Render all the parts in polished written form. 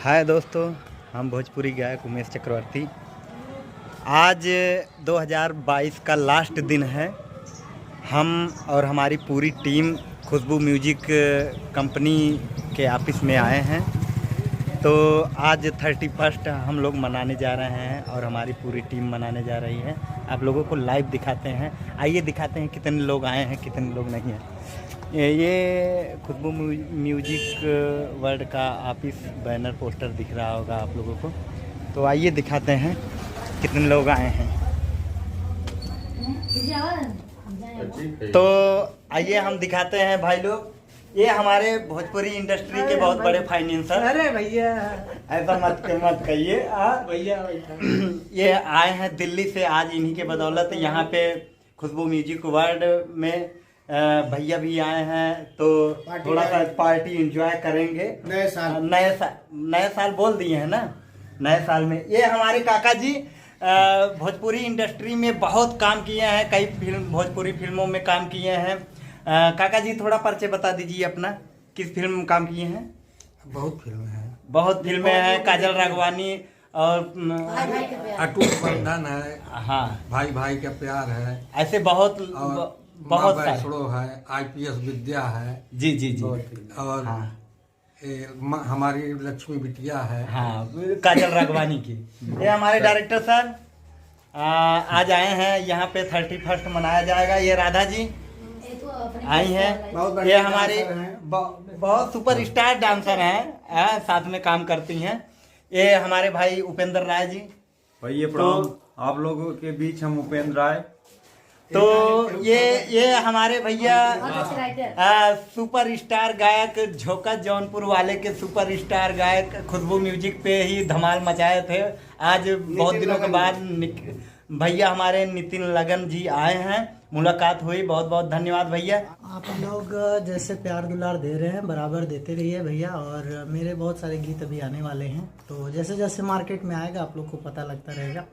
हाय दोस्तों, हम भोजपुरी गायक उमेश चक्रवर्ती। आज 2022 का लास्ट दिन है। हम और हमारी पूरी टीम खुशबू म्यूजिक कंपनी के ऑफिस में आए हैं। तो आज 31 हम लोग मनाने जा रहे हैं और हमारी पूरी टीम मनाने जा रही है। आप लोगों को लाइव दिखाते हैं। आइए दिखाते हैं कितने लोग आए हैं, कितने लोग नहीं हैं। ये खुशबू म्यूजिक वर्ल्ड का ऑफिस बैनर पोस्टर दिख रहा होगा आप लोगों को। तो आइए दिखाते हैं कितने लोग आए हैं। तो आइए हम दिखाते हैं भाई लोग। ये हमारे भोजपुरी इंडस्ट्री के बहुत बड़े फाइनेंसर। अरे भैया ऐसा मत कहिए भैया ये आए हैं दिल्ली से। आज इन्हीं के बदौलत यहाँ पे खुशबू म्यूजिक वर्ल्ड में भैया भी आए हैं। तो थोड़ा सा पार्टी एंजॉय करेंगे। नए साल बोल दिए हैं ना। नए साल में ये हमारे काका जी भोजपुरी इंडस्ट्री में बहुत काम किए हैं। कई भोजपुरी फिल्मों में काम किए हैं। काका जी थोड़ा परिचय बता दीजिए अपना। किस फिल्म में काम किए हैं? बहुत फिल्में हैं। बहुत फिल्में हैं। काजल राघवानी और अटूट बंधन है। हाँ, भाई भाई का प्यार है। ऐसे बहुत वैष्णो है। IPS विद्या है। जी जी जी। और हाँ, हमारी लक्ष्मी बिटिया है। हाँ, काजल राघवानी की। ये हमारे डायरेक्टर सर आज आए हैं। यहाँ पे 31 मनाया जाएगा। ये राधा जी आई हैं। ये हमारी बहुत सुपरस्टार डांसर हैं, साथ में काम करती हैं। ये हमारे भाई उपेंद्र राय जी। भैया प्रणाम। आप लोगों के बीच हम उपेंद्र राय। तो ये हमारे भैया सुपरस्टार गायक झोंका जौनपुर वाले के सुपरस्टार गायक खुशबू म्यूजिक पे ही धमाल मचाए थे। आज बहुत दिनों के बाद भैया हमारे नितिन लगन जी आए हैं। मुलाकात हुई। बहुत बहुत धन्यवाद भैया। आप लोग जैसे प्यार दुलार दे रहे हैं बराबर देते रहिए भैया। और मेरे बहुत सारे गीत अभी आने वाले हैं, तो जैसे जैसे मार्केट में आएगा आप लोग को पता लगता रहेगा।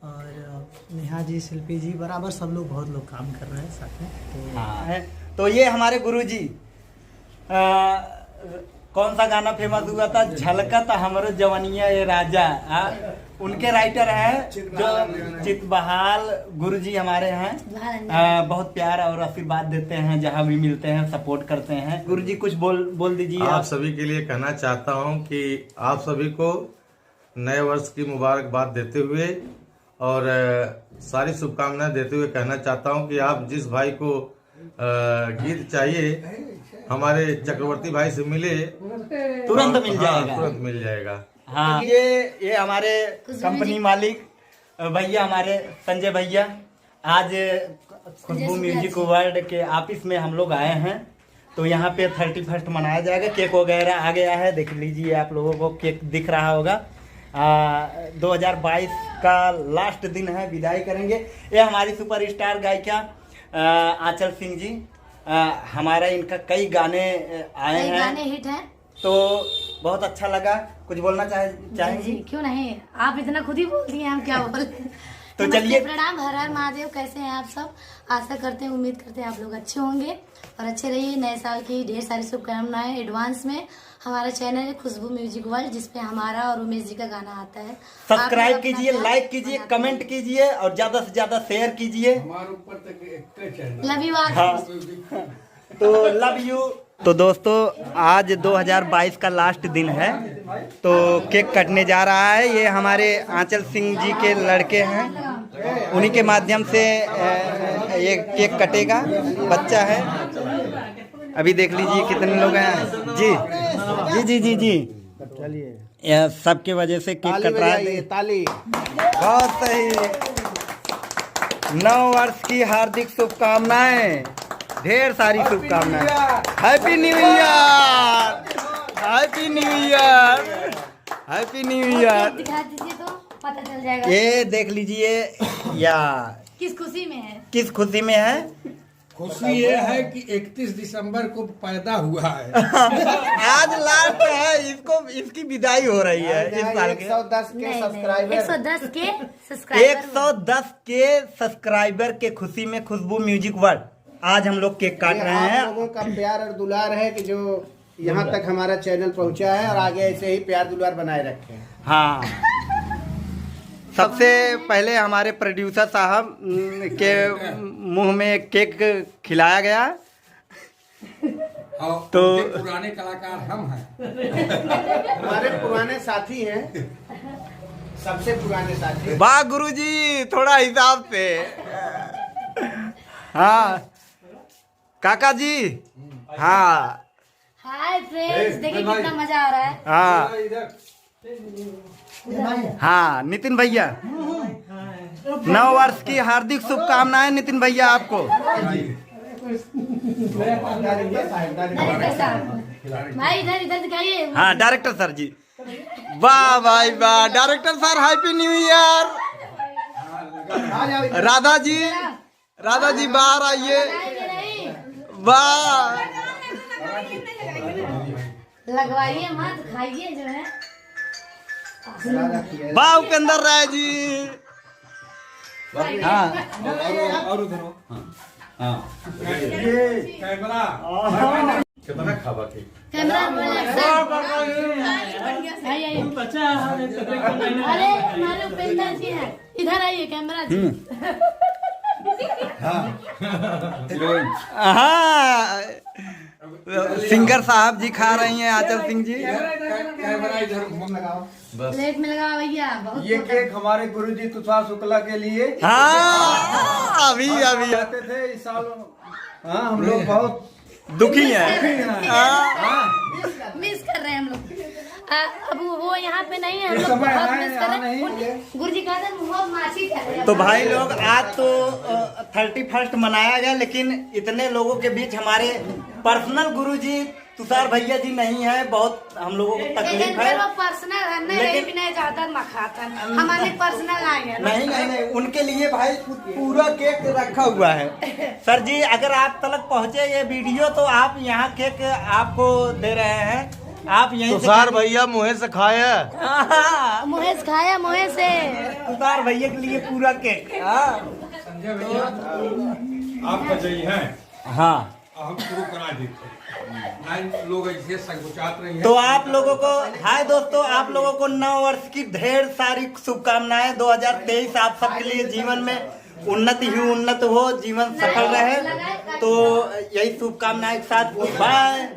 और नेहा जी, शिल्पी जी, बराबर सब लोग बहुत लोग काम कर रहे हैं साथ में। तो हाँ, तो ये हमारे गुरुजी कौन सा गाना फेमस हुआ था? झलकत हमरो जवनिया ये राजा। उनके राइटर हैं जो चित बहाल गुरुजी हमारे हैं। बहुत प्यार और आशीर्वाद देते हैं, जहाँ भी मिलते हैं सपोर्ट करते हैं। गुरुजी कुछ बोल दीजिए। आप सभी के लिए कहना चाहता हूं कि आप सभी को नए वर्ष की मुबारकबाद देते हुए और सारी शुभकामनाएं देते हुए कहना चाहता हूं कि आप जिस भाई को गीत चाहिए हमारे चक्रवर्ती भाई से मिले, तुरंत मिल जाएगा। तुरंत मिल जाएगा। हाँ, ये हमारे कंपनी मालिक भैया, हमारे संजय भैया, आज खुशबू म्यूजिक वर्ल्ड के ऑफिस में हम लोग आए हैं। तो यहाँ पे 31 मनाया जाएगा। केक वगैरह आ गया है, देख लीजिए। आप लोगों को केक दिख रहा होगा। 2022 का लास्ट दिन है, विदाई करेंगे। ये हमारी सुपरस्टार गायिका आंचल सिंह जी। हमारा इनका कई गाने आए हैं, गाने हिट हैं। तो बहुत अच्छा लगा। कुछ बोलना चाहेंगी? जी, क्यों नहीं, आप इतना खुद ही बोल दिए, हम क्या बोले। तो चलिए, प्रणाम। हर हर महादेव। कैसे हैं आप सब? आशा करते हैं, उम्मीद करते हैं आप लोग अच्छे होंगे और अच्छे रहिए। नए साल की ढेर सारी शुभकामनाएं एडवांस में। हमारा चैनल है खुशबू म्यूजिक वर्ल्ड, जिसपे हमारा और उमेश जी का गाना आता है। सब्सक्राइब कीजिए, लाइक कीजिए, कमेंट कीजिए और ज्यादा से ज्यादा शेयर कीजिए। Love you. हाँ, तो लव यू। तो दोस्तों, आज 2022 का लास्ट दिन है, तो केक कटने जा रहा है। ये हमारे आंचल सिंह जी के लड़के हैं, उन्हीं के माध्यम से ये केक कटेगा। बच्चा है, अभी देख लीजिए कितने लोग हैं। जी जी जी जी जी, चलिए। सबके वजह से केक कट रहा है। ताली। बहुत सही। 9 वर्ष की हार्दिक शुभकामनाएं, ढेर सारी शुभकामनाएं। Happy new year, happy new year, happy new year. दिखा दीजिए तो पता चल जाएगा। ये देख लीजिए यार, किस खुशी में है? किस खुशी में है? खुशी ये है कि 31 दिसंबर को पैदा हुआ है। आज लास्ट है, इसकी विदाई हो रही है इस साल के। 110 के सब्सक्राइबर 110 के सब्सक्राइबर 110 के सब्सक्राइबर के खुशी में खुशबू म्यूजिक वर्ल्ड आज हम लोग केक काट रहे हैं। आप लोगों का प्यार और दुलार है कि जो यहाँ तक हमारा चैनल पहुँचा है और आगे ऐसे ही प्यार दुलार बनाए रखें। हाँ, सबसे पहले हमारे प्रोड्यूसर साहब के मुंह में केक खिलाया गया। तो पुराने कलाकार हम हैं। हमारे पुराने साथी हैं, सबसे पुराने साथी। वाह गुरुजी, थोड़ा हिसाब से। हाँ काका जी। हाँ हाय फ्रेंड्स, देखिए कितना मजा आ रहा है। हाँ हाँ नितिन भैया, 9 वर्ष की हार्दिक शुभकामनाएं नितिन भैया आपको। भाई इधर इधर दिखाइए। हाँ डायरेक्टर सर जी, वाह भाई वाह, director sir happy new year. Radha ji, Radha ji बाहर आइए। वाह, लगवाइए मत, खाइए जो है। वाह उपेंद्र राय जी। हाँ और उधर हो। हाँ कैमरा कितना खावा केक? कैमरा भाई आइए। अरे हमारे उपेंद्र जी हैं, इधर आइए कैमरा जी। हाँ सिंगर साहब जी खा रही हैं, आंचल सिंह जी। कैमरा इधर लगाओ। प्लेट में लगा भैया। बहुत ये केक हमारे गुरुजी तुषार शुक्ला के लिए हाँ अभी अभी आते थे इस साल। हाँ हम लोग बहुत दुखी हैं। मिस कर रहे हैं हम लोग। अब वो यहाँ पे नहीं है, हम लोग बहुत मिस कर रहे हैं। गुरुजी कहते हैं बहुत माछी कर रहे हैं। तो भाई लोग आज तो 31 मनाया गया, लेकिन इतने लोगों के बीच हमारे पर्सनल गुरुजी तुषार भैया जी नहीं है। बहुत हम लोगों को तकलीफ है। वो पर्सनल है, नहीं भी नहीं चाहता मखातन, हमारे पर्सनल आएंगे। नहीं नहीं नहीं, उनके लिए भाई पूरा केक रखा हुआ है। सर जी अगर आप तक पहुँचे ये वीडियो, तो आप यहाँ केक आपको दे रहे हैं। आप यहीं तुषार भैया मुँह से खाया। मुहेश खाया, मुहे से तुषार भैया के लिए पूरा केक। संजय भैया आप बजाई हैं, हाँ हम शुरू करा देते। लोग ऐसे संकोचात रही हैं। तो आप लोगों को, हाय दोस्तों, आप लोगों को 9 वर्ष की ढेर सारी शुभकामनाएं। 2023 आप सबके लिए जीवन में उन्नति ही उन्नत हो, जीवन सफल रहे। तो यही शुभकामनाएं के साथ बाय।